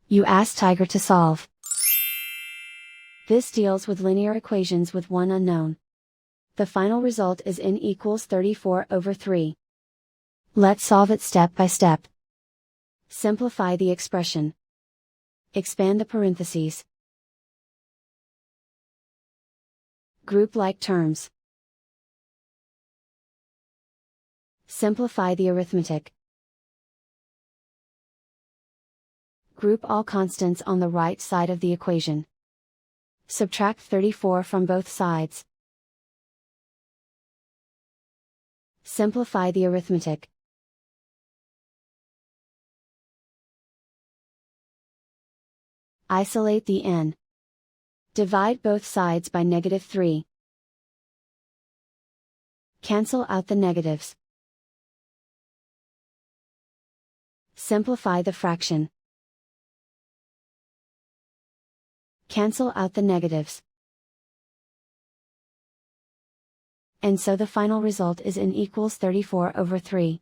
You ask Tiger to solve. This deals with linear equations with one unknown. The final result is n equals 34/3. Let's solve it step by step. Simplify the expression. Expand the parentheses. Group like terms. Simplify the arithmetic. Group all constants on the right side of the equation. Subtract 34 from both sides. Simplify the arithmetic. Isolate the n. Divide both sides by -3. Cancel out the negatives. Simplify the fraction. Cancel out the negatives. And so the final result is n equals 34/3.